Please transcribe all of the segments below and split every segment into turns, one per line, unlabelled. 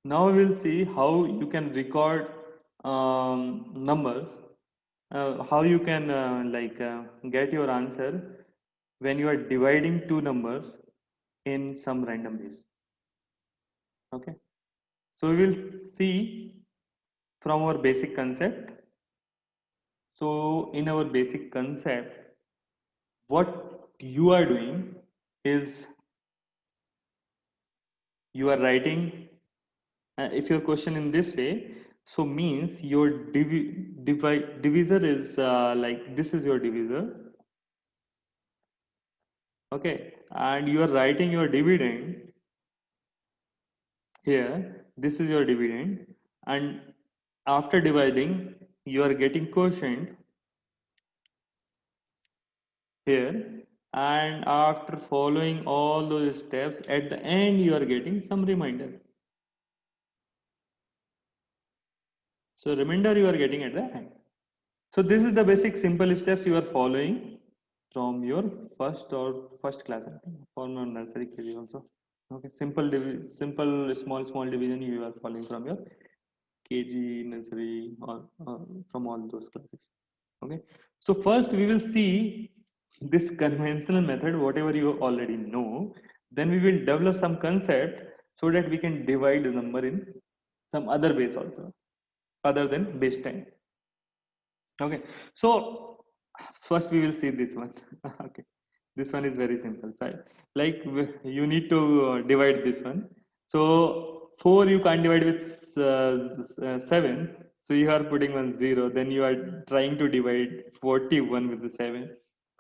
Now we will see how you can record numbers, how you can get your answer when you are dividing two numbers in some random ways. Okay, so we will see from our basic concept. So in our basic concept, what you are doing is you are writing, if your question in this way, so means your divisor is like this is your divisor. Okay, and you are writing your dividend here, this is your dividend, and after dividing you are getting quotient here, and after following all those steps at the end you are getting some remainder. So remainder you are getting at the end. So this is the basic simple steps you are following from your first class, from your nursery KG also. Okay, simple small division you are following from your KG, nursery, or from all those classes. Okay, so first we will see this conventional method, whatever you already know. Then we will develop some concept so that we can divide the number in some other ways also, other than base 10. Okay, so first we will see this one. Okay, this one is very simple. So, like you need to divide this one. So 4 you can't divide with 7. So you are putting 1 0. Then you are trying to divide 41 with the 7.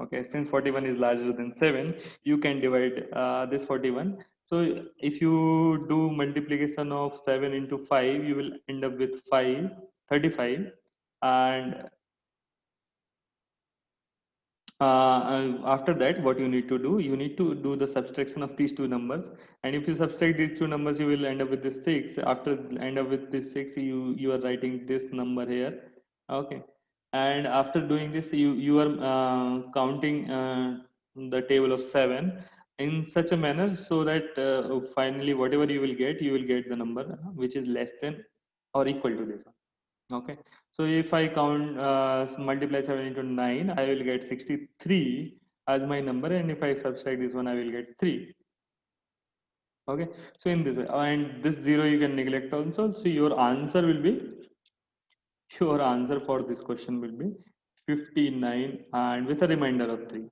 Okay, since 41 is larger than 7, you can divide this 41. So if you do multiplication of 7 into 5, you will end up with 35. And after that, what you need to do, you need to do the subtraction of these two numbers, and if you subtract these two numbers you will end up with this 6. After end up with this 6, you are writing this number here. Okay, and after doing this you are counting the table of 7 in such a manner so that finally whatever you will get the number which is less than or equal to this one. Okay, so if I count multiply 7 into 9, I will get 63 as my number, and if I subtract this one, I will get 3. Okay, so in this way, and this 0 you can neglect also. So your answer for this question will be 59 and with a remainder of 3.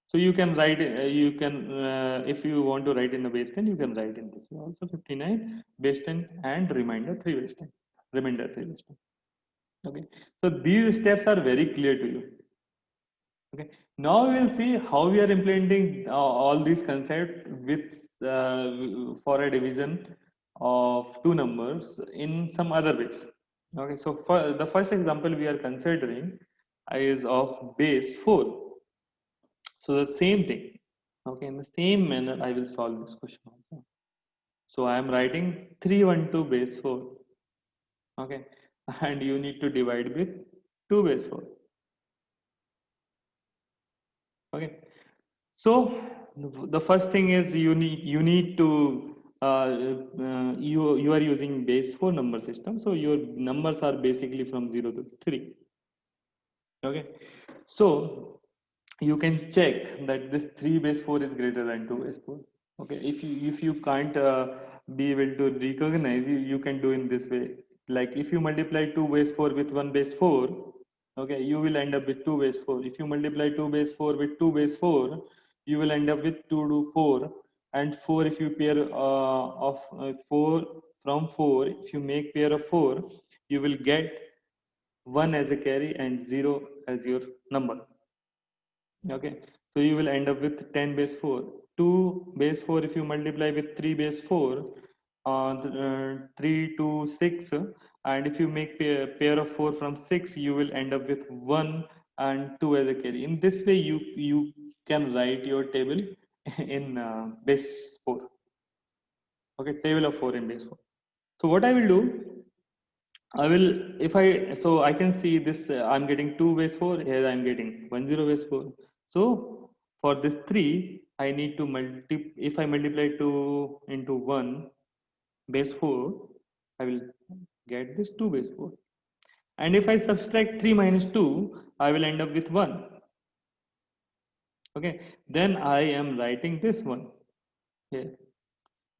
So you can write, if you want to write in the base 10, you can write in this way also 59 base 10 and remainder 3 base 10, remainder 3 base 10. Okay, so these steps are very clear to you. Okay, now we will see how we are implementing all these concepts with for a division of two numbers in some other ways. Okay, so for the first example we are considering is of base 4. So the same thing. Okay, in the same manner I will solve this question also. So I am writing 312 base 4. Okay, and you need to divide with 2 base 4. Okay, so the first thing is you need to you are using base 4 number system, so your numbers are basically from 0 to 3. Okay, so you can check that this 3 base 4 is greater than 2 base 4. Okay, if you can't be able to recognize, you can do in this way. Like if you multiply 2 base 4 with 1 base 4, okay, you will end up with 2 base 4. If you multiply 2 base 4 with 2 base 4, you will end up with 2 to 4, and 4 if you pair of 4 from 4, if you make pair of 4, you will get 1 as a carry and 0 as your number. Okay, so you will end up with 10 base 4. 2 base 4 if you multiply with 3 base 4, 3 to 6, and if you make pair of 4 from 6, you will end up with 1 and 2 as a carry. In this way you can write your table in base 4. Okay, table of 4 in base 4. So what I will do, I will, if I, so I can see this, I'm getting 2 base 4, here I'm getting 1 0 base 4. So for this 3, I need to if I multiply 2 into 1 base 4, I will get this 2 base 4. And if I subtract 3 minus 2, I will end up with 1. Okay, then I am writing this one here.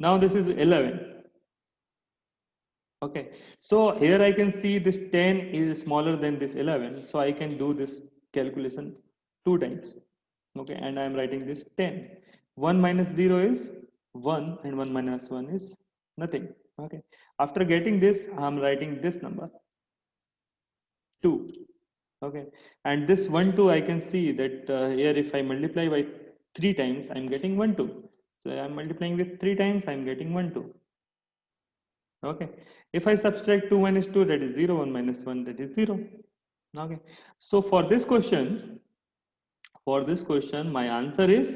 Now this is 11. Okay, so here I can see this 10 is smaller than this 11, so I can do this calculation 2 times. Okay, and I am writing this 10. 1 minus 0 is 1 and 1 minus 1 is nothing. Okay, after getting this, I am writing this number 2. Okay, and this 1 2 I can see that here if I multiply by 3 times, I'm getting 1 2. So I'm multiplying with 3 times, I'm getting 1 2. Okay, if I subtract 2 minus 2, that is 0, 1 minus 1, that is 0. Okay, so for this question my answer is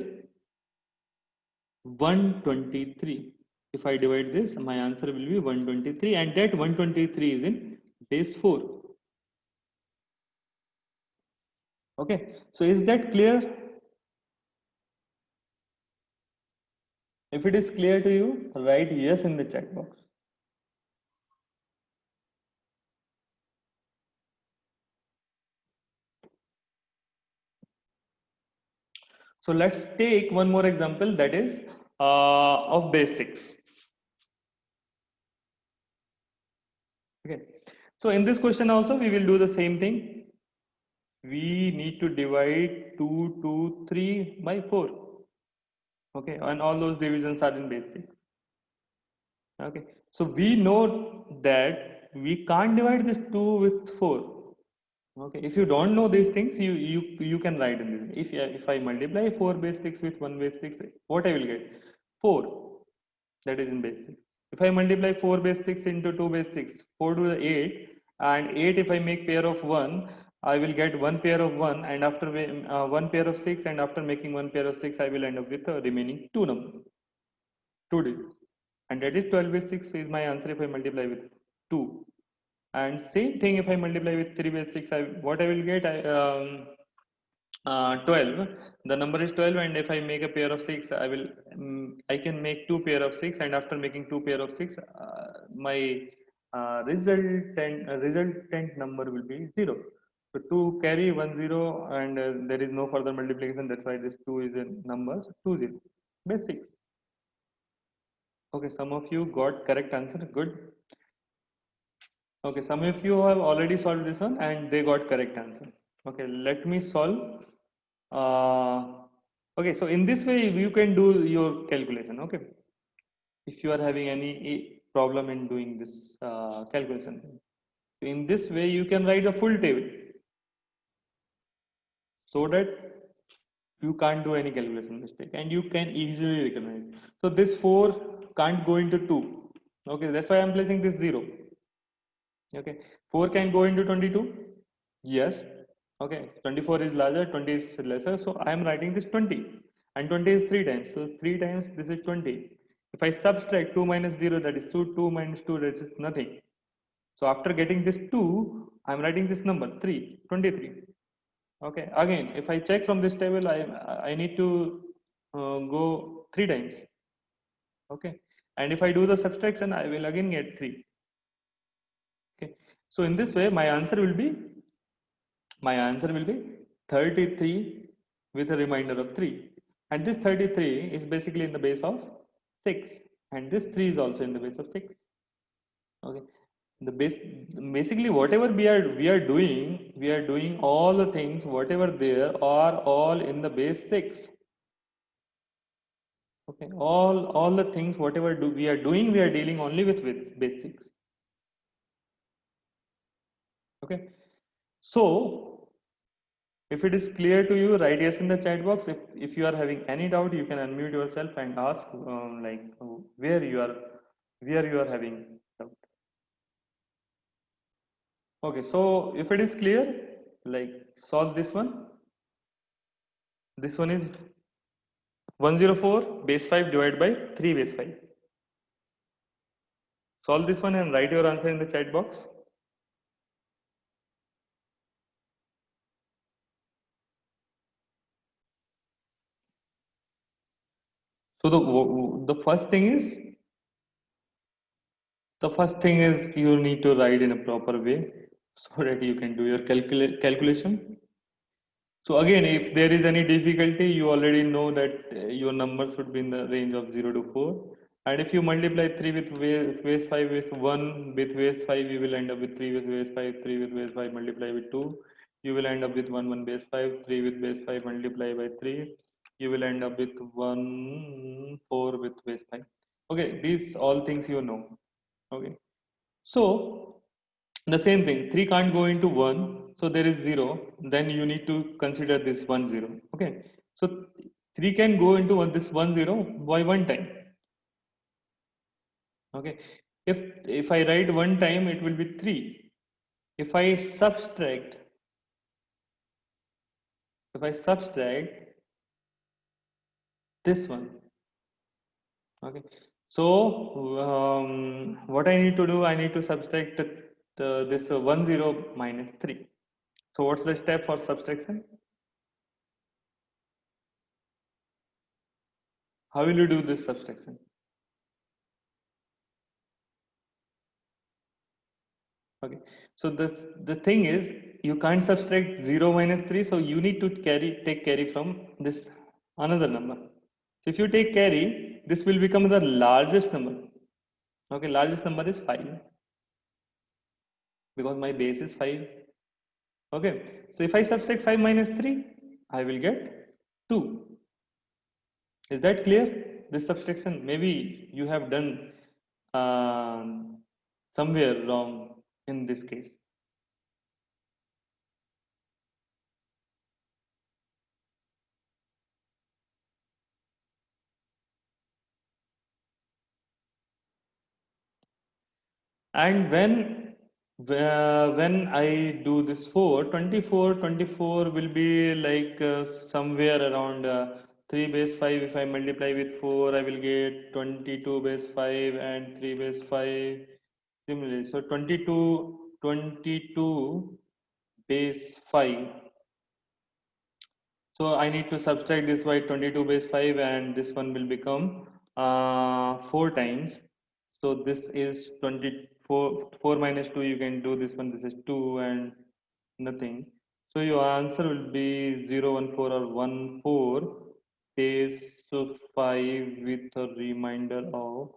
123. If I divide this, my answer will be 123, and that 123 is in base 4. Okay, so is that clear? If it is clear to you, write yes in the chat box. So let's take one more example, that is of base 6. Okay, so in this question also we will do the same thing. We need to divide 2, 2, 3 by 4. Okay, and all those divisions are in base 6. Okay, so we know that we can't divide this 2 with 4. Okay, if you don't know these things, you can write in this. If I multiply 4 base 6 with 1 base 6, what I will get? 4. That is in base 6. If I multiply 4 base 6 into 2 base 6, 4 to the 8, and 8 if I make pair of 1, I will get one pair of 1, and after one pair of 6, and after making one pair of 6, I will end up with the remaining 2 numbers, 2 digits. And that is 12 base 6 is my answer if I multiply with 2. And same thing if I multiply with 3 base 6, what I will get, 12. The number is 12, and if I make a pair of 6, I can make 2 pair of 6, and after making 2 pair of 6, my resultant number will be 0. So 2 carry 1 0, and there is no further multiplication, that's why this 2 is in numbers 2 0 base 6. Okay, some of you got correct answer, good. Okay, some of you have already solved this one and they got correct answer. Okay, let me solve. Okay, so in this way you can do your calculation. Okay, if you are having any problem in doing this calculation, in this way you can write a full table so that you can't do any calculation mistake and you can easily recognize. So this 4 can't go into 2. Okay, that's why I'm placing this 0. Okay, 4 can go into 22. Yes. Okay, 24 is larger, 20 is lesser, so I am writing this 20, and 20 is 3 times, so 3 times this is 20. If I subtract 2 minus 0, that is 2, 2 minus 2, that is nothing. So after getting this 2, I am writing this number 3, 23. Okay, again if I check from this table, I need to go 3 times. Okay, and if I do the subtraction, I will again get 3. Okay, so in this way my answer will be 33 with a remainder of 3, and this 33 is basically in the base of 6, and this 3 is also in the base of 6. Okay, the base, basically whatever we are doing all the things whatever there are all in the base 6. Okay, all the things whatever we are doing, we are dealing only with base 6. Okay, so if it is clear to you, write yes in the chat box. If you are having any doubt, you can unmute yourself and ask where you are having doubt. Okay, so if it is clear, like solve this one. This one is 104 base 5 divided by 3 base 5. Solve this one and write your answer in the chat box. So the first thing is The first thing is you need to write in a proper way so that you can do your calculation. So again, if there is any difficulty, you already know that your number should be in the range of 0 to 4. And if you multiply 3 with base 5 with 1 with base 5, you will end up with 3 with base 5, 3 with base 5 multiply with 2. You will end up with 1 base 5, 3 with base 5 multiply by 3. You will end up with 1, 4 with base 5. Okay, these all things you know. Okay. So the same thing, 3 can't go into 1, so there is 0, then you need to consider this 1 0. Okay, so 3 can go into this 1 0 by one time. Okay, if I write one time, it will be 3. If I subtract, if I subtract this one, okay, so what I need to do, I need to subtract this 1 0 minus 3. So what's the step for subtraction? How will you do this subtraction? Okay, so the thing is you can't subtract 0 minus 3, so you need to take carry from this another number. So if you take carry, this will become the largest number. Okay, largest number is 5 because my base is 5. Okay, so if I subtract 5 minus 3, I will get 2. Is that clear? This subtraction, maybe you have done somewhere wrong in this case. And when I do this 24 will be like somewhere around 3 base 5. If I multiply with 4, I will get 22 base 5 and 3 base 5. Similarly, so 22 base 5. So I need to subtract this by 22 base 5, and this one will become 4 times. So this is 24, 4 minus 2, you can do this one, this is 2 and nothing. So your answer will be 0, 1, 4 or 1, 4 base 5 with a remainder of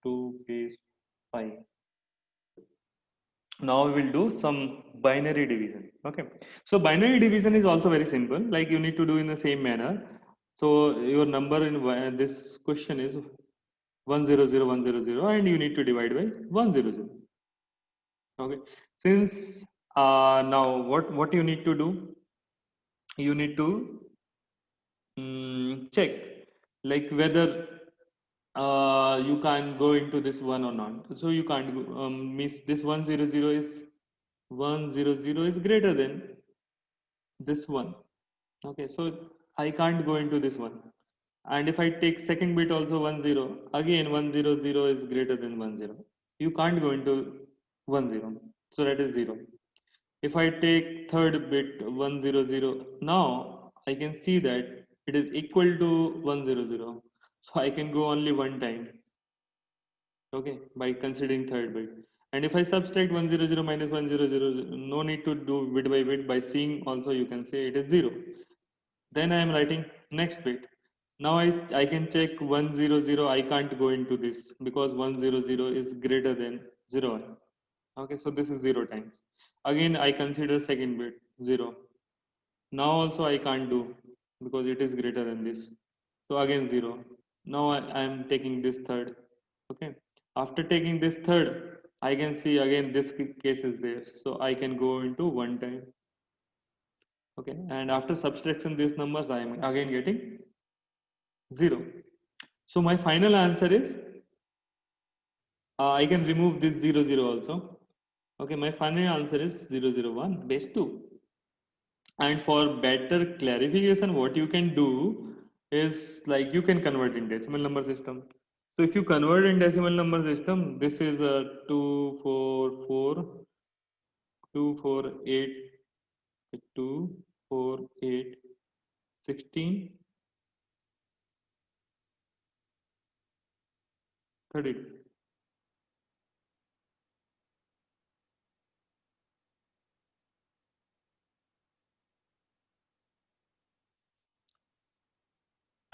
2 base 5. Now we will do some binary division. Okay, so binary division is also very simple, like you need to do in the same manner. So your number in this question is 100, and you need to divide by 100. Okay, since now what you need to do, you need to check like whether you can go into this one or not. So you can't go, miss this 100 is greater than this one. Okay, so I can't go into this one. And if I take second bit also 10, again 100 is greater than 10. You can't go into 10, so that is 0. If I take third bit 100, now I can see that it is equal to 100. So I can go only one time, okay, by considering third bit. And if I subtract 100 minus 100, no need to do bit by bit. By seeing also you can say it is 0. Then I am writing next bit. Now I can check 100. I can't go into this because 100 is greater than 0. Okay, so this is 0 times. Again, I consider second bit 0. Now also I can't do because it is greater than this. So again 0. Now I am taking this third. Okay. After taking this third, I can see again this case is there. So I can go into one time. Okay. And after subtraction these numbers, I am again getting 0. So my final answer is I can remove this 0 also. Okay. My final answer is 001 base 2. And for better clarification, what you can do is like you can convert in decimal number system. So if you convert in decimal number system, this is a 244, 248, 248, 16, 32.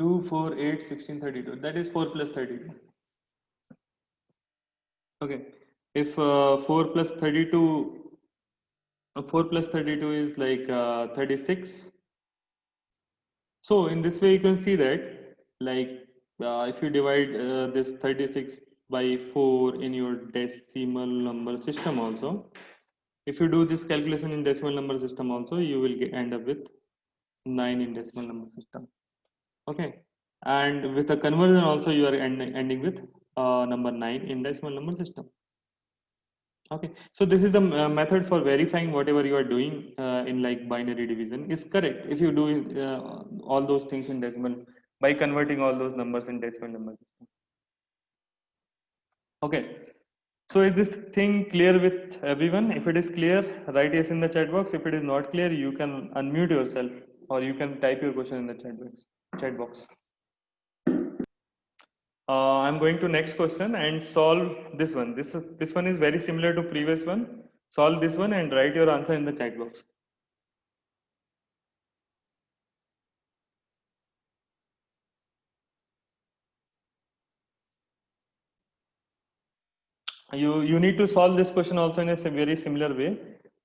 2, 4, 8, 16, 32. That is 4 plus 32. Okay. If 4 plus 32, 4 plus 32 is like 36. So in this way, you can see that like if you divide this 36 by 4 in your decimal number system also, if you do this calculation in decimal number system also, you will end up with 9 in decimal number system. Okay. And with a conversion also, you are ending with number 9 in decimal number system. Okay, so this is the method for verifying whatever you are doing in like binary division is correct if you do all those things in decimal by converting all those numbers in decimal number system. Okay, so is this thing clear with everyone? If it is clear, write yes in the chat box. If it is not clear, you can unmute yourself or you can type your question in the chat box. I'm going to next question and solve this one. This one is very similar to previous one. Solve this one and write your answer in the chat box. You need to solve this question also in a very similar way.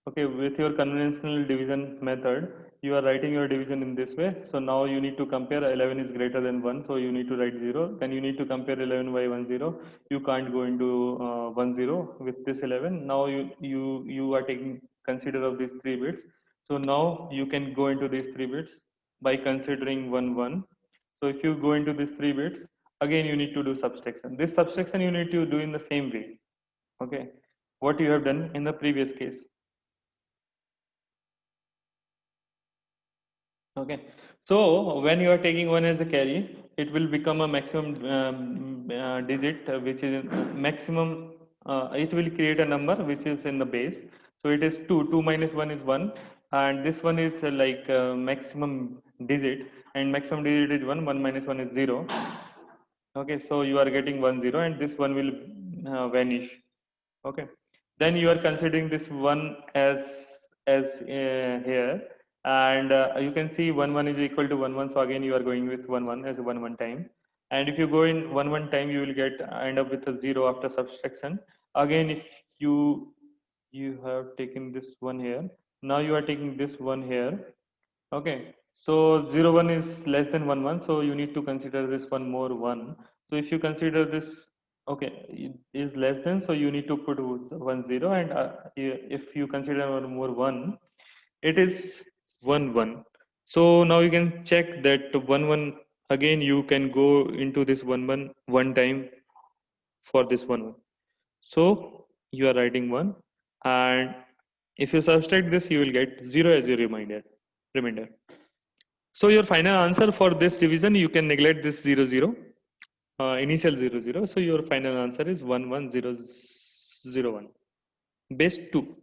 Okay, with your conventional division method, you are writing your division in this way. So now you need to compare 11 is greater than 1, so you need to write 0. Then you need to compare 11 by 1 0. You can't go into 1 0 with this 11. Now you are taking consider of these 3 bits. So now you can go into these 3 bits by considering 1 1. So if you go into these 3 bits, again you need to do subtraction. This subtraction you need to do in the same way. Okay, what you have done in the previous case. Okay, so when you are taking 1 as a carry, it will become a maximum digit which is maximum, it will create a number which is in the base. So it is 2, 2 minus 1 is 1, and this one is like maximum digit, and maximum digit is 1, 1 minus 1 is 0. Okay, so you are getting 1 0 and this one will vanish. Okay, then you are considering this one as here, and you can see 1 1 is equal to 1 1, so again you are going with 1 1 as 1 1 time, and if you go in 1 1 time you will get end up with a 0 after subtraction. Again if you have taken this one here, now you are taking this one here. Okay, so 0 1 is less than 1 1, so you need to consider this one more 1. So if you consider this, okay, it is less than, so you need to put 1 0, and if you consider one more 1, it is 1 1. So now you can check that 1 1 again you can go into this 1 1 one time for this 1 1. So you are writing 1, and if you subtract this, you will get 0 as your remainder. So your final answer for this division, you can neglect this 0 0, initial 0 0. So your final answer is 1 1 0 0 1, base 2.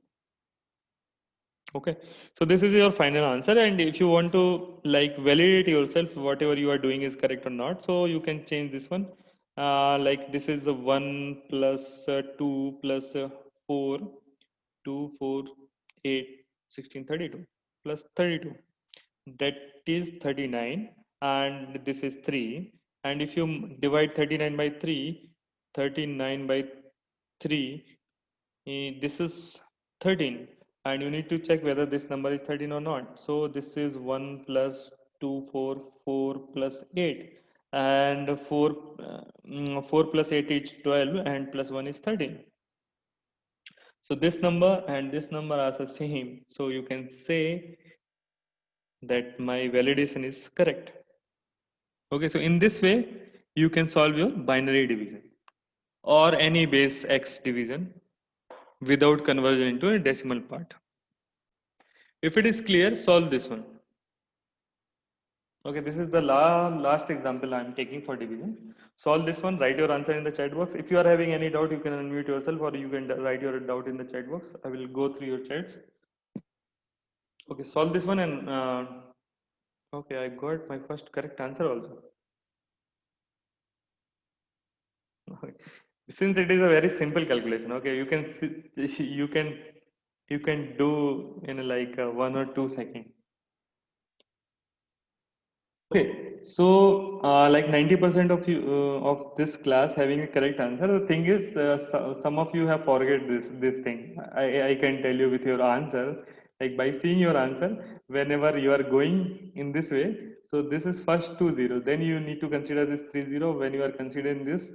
Okay, so this is your final answer, and if you want to like validate yourself whatever you are doing is correct or not, so you can change this one. Like this is a 1 plus 2 plus 4, 2 4 8 16 32 plus 32, that is 39, and this is 3, and if you divide 39 by 3, 39 by 3, this is 13, and you need to check whether this number is 13 or not. So this is 1 plus 2 4 4 plus 8, and 4 plus 8 is 12, and plus 1 is 13. So this number and this number are the same, so you can say that my validation is correct. Okay, so in this way you can solve your binary division or any base x division without conversion into a decimal part. If it is clear, solve this one. Okay, this is the last example I am taking for division. Solve this one, write your answer in the chat box. If you are having any doubt, you can unmute yourself or you can write your doubt in the chat box. I will go through your chats. Okay, solve this one, and okay, I got my first correct answer also. Okay. Since it is a very simple calculation, okay, you can you can do in like 1 or 2 seconds. Okay, so like 90% of you of this class having a correct answer. The thing is, some of you have forget this thing. I can tell you with your answer, like by seeing your answer, whenever you are going in this way. So this is first 2 0. Then you need to consider this 3 0 when you are considering this.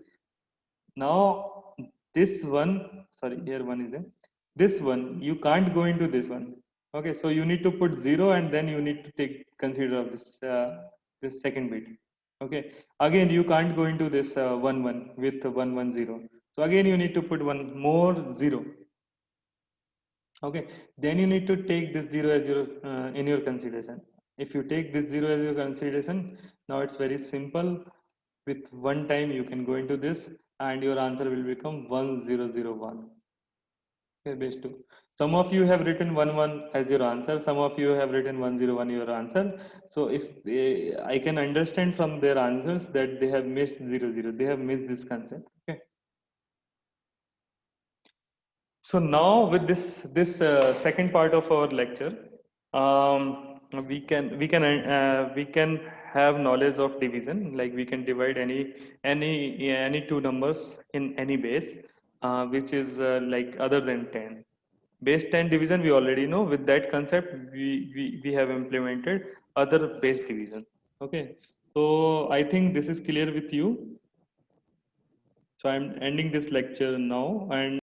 Now this one, sorry, here one is there. This one you can't go into this one. Okay, so you need to put 0 and then you need to take consider of this second bit. Okay, again you can't go into this 1 1 with 1 1 0. So again you need to put one more 0. Okay, then you need to take this 0 as your in your consideration. If you take this 0 as your consideration, now it's very simple. With one time you can go into this and your answer will become 1001. Okay, base 2. Some of you have written 1 1 as your answer, some of you have written 101 your answer. So if I can understand from their answers that they have missed 0 0, they have missed this concept. Okay. So now with this second part of our lecture, we can have knowledge of division. Like we can divide any two numbers in any base, which is like other than 10. Base 10 division we already know. With that concept, we have implemented other base division. Okay. So I think this is clear with you. So I'm ending this lecture now and